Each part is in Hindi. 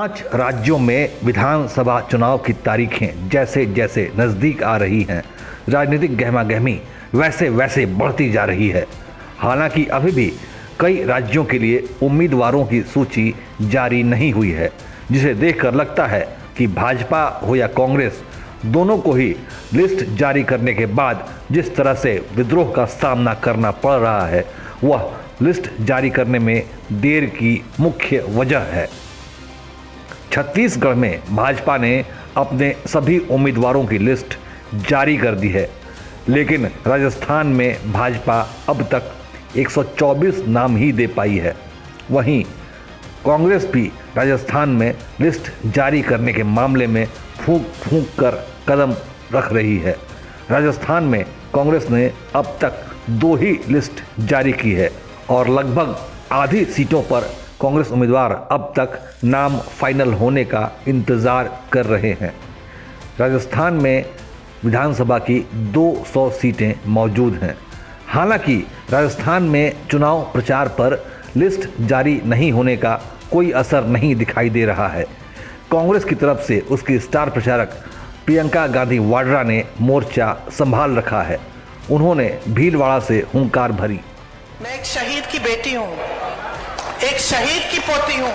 5 राज्यों में विधानसभा चुनाव की तारीखें जैसे जैसे नज़दीक आ रही हैं, राजनीतिक गहमागहमी वैसे वैसे बढ़ती जा रही है। हालांकि अभी भी कई राज्यों के लिए उम्मीदवारों की सूची जारी नहीं हुई है, जिसे देखकर लगता है कि भाजपा हो या कांग्रेस, दोनों को ही लिस्ट जारी करने के बाद जिस तरह से विद्रोह का सामना करना पड़ रहा है, वह लिस्ट जारी करने में देर की मुख्य वजह है। छत्तीसगढ़ में भाजपा ने अपने सभी उम्मीदवारों की लिस्ट जारी कर दी है, लेकिन राजस्थान में भाजपा अब तक 124 नाम ही दे पाई है। वहीं कांग्रेस भी राजस्थान में लिस्ट जारी करने के मामले में फूंक फूंक कर कदम रख रही है। राजस्थान में कांग्रेस ने अब तक 2 ही लिस्ट जारी की है और लगभग आधी सीटों पर कांग्रेस उम्मीदवार अब तक नाम फाइनल होने का इंतज़ार कर रहे हैं। राजस्थान में विधानसभा की 200 सीटें मौजूद हैं। हालांकि राजस्थान में चुनाव प्रचार पर लिस्ट जारी नहीं होने का कोई असर नहीं दिखाई दे रहा है। कांग्रेस की तरफ से उसकी स्टार प्रचारक प्रियंका गांधी वाड्रा ने मोर्चा संभाल रखा है। उन्होंने भीलवाड़ा से हुंकार भरी। मैं एक शहीद की बेटी हूं, एक शहीद की पोती हूं।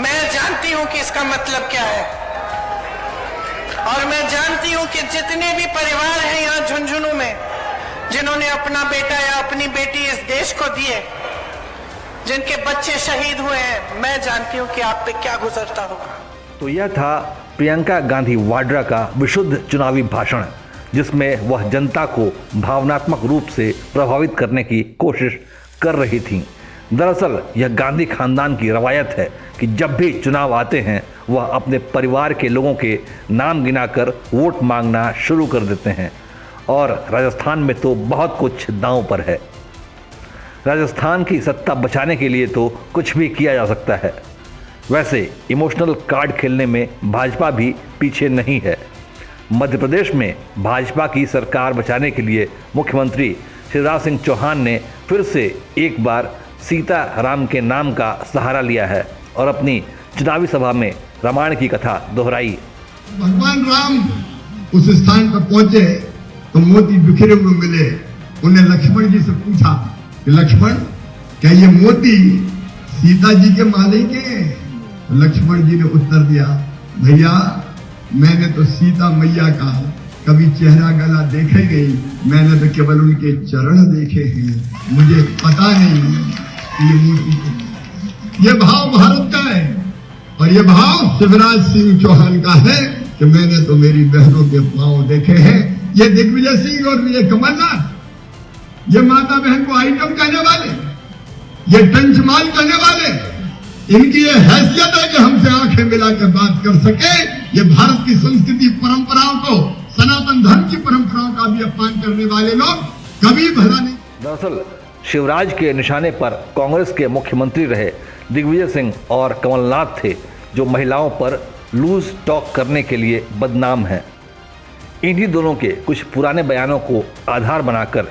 मैं जानती हूं कि इसका मतलब क्या है, और मैं जानती हूं कि जितने भी परिवार हैं यहां झुंझुनू में, जिन्होंने अपना बेटा या अपनी बेटी इस देश को दिए, जिनके बच्चे शहीद हुए हैं, मैं जानती हूं कि आप पे क्या गुजरता होगा। तो यह था प्रियंका गांधी वाड्रा का विशुद्ध चुनावी भाषण, जिसमें वह जनता को भावनात्मक रूप से प्रभावित करने की कोशिश कर रही थीं। दरअसल यह गांधी खानदान की रवायत है कि जब भी चुनाव आते हैं वह अपने परिवार के लोगों के नाम गिनाकर वोट मांगना शुरू कर देते हैं, और राजस्थान में तो बहुत कुछ दांव पर है। राजस्थान की सत्ता बचाने के लिए तो कुछ भी किया जा सकता है। वैसे इमोशनल कार्ड खेलने में भाजपा भी पीछे नहीं है। मध्य प्रदेश में भाजपा की सरकार बचाने के लिए मुख्यमंत्री शिवराज सिंह चौहान ने फिर से एक बार सीताराम के नाम का सहारा लिया है और अपनी चुनावी सभा में रामायण की कथा दोहराई। भगवान राम उस स्थान पर पहुंचे तो मोती बिखरे हुए मिले। उन्हें लक्ष्मण जी से पूछा कि लक्ष्मण, क्या ये मोती सीता जी के मालिक हैं? लक्ष्मण जी ने उत्तर दिया, भैया मैंने तो सीता मैया का कभी चेहरा गला देखे नहीं, मैंने तो केवल उनके चरण देखे हैं, मुझे पता नहीं ये मोती। ये भाव भारत का है और ये भाव शिवराज सिंह चौहान का है कि मैंने तो मेरी बहनों के पांव देखे हैं। ये दिग्विजय सिंह और ये कमलनाथ, ये माता बहन को आइटम कहने वाले, ये टंचमाल कहने वाले, इनकी ये हैसियत है कि हमसे आंखें मिला के बात कर सके। ये भारत की संस्कृति परंपराओं को, सनातन धर्म की परंपराओं का भी अपमान करने वाले लोग कभी भला नहीं। दरअसल शिवराज के निशाने पर कांग्रेस के मुख्यमंत्री रहे दिग्विजय सिंह और कमलनाथ थे, जो महिलाओं पर लूज टॉक करने के लिए बदनाम हैं। इन्हीं दोनों के कुछ पुराने बयानों को आधार बनाकर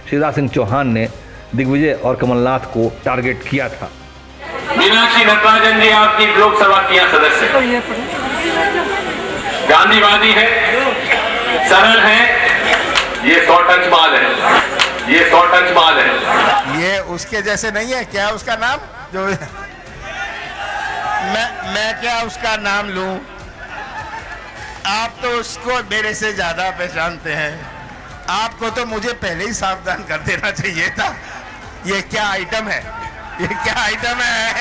शिवराज सिंह चौहान ने दिग्विजय और कमलनाथ को टारगेट किया था। मीनाक्षी नटराजन जी आपकी लोकसभा की सदस्य, गांधीवादी है, सरल है, ये 100 टच माल है, ये 100 टच माल है। ये उसके जैसे नहीं है क्या? उसका नाम जो मैं क्या उसका नाम लूं? आप तो उसको मेरे से ज्यादा पहचानते हैं। आपको तो मुझे पहले ही सावधान कर देना चाहिए था। ये क्या आइटम है? ये क्या आइटम है?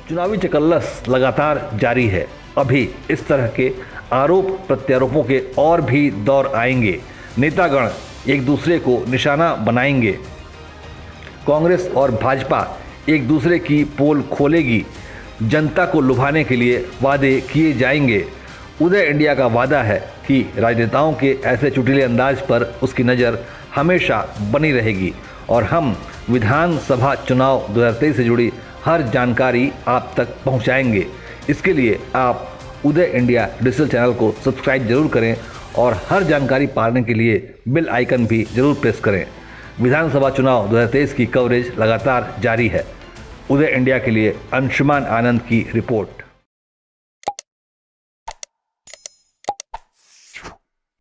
चुनावी चकल्लस लगातार जारी है। अभी इस तरह के आरोप प्रत्यारोपों के और भी दौर आएंगे। नेतागण एक दूसरे को निशाना बनाएंगे। कांग्रेस और भाजपा एक दूसरे की पोल खोलेगी। जनता को लुभाने के लिए वादे किए जाएंगे। उदय इंडिया का वादा है कि राजनेताओं के ऐसे चुटीले अंदाज पर उसकी नज़र हमेशा बनी रहेगी और हम विधानसभा चुनाव 2023 से जुड़ी हर जानकारी आप तक पहुंचाएंगे। इसके लिए आप उदय इंडिया डिजिटल चैनल को सब्सक्राइब जरूर करें और हर जानकारी पाने के लिए बेल आइकन भी जरूर प्रेस करें। विधानसभा चुनाव 2023 की कवरेज लगातार जारी है। उदय इंडिया के लिए अंशुमान आनंद की रिपोर्ट।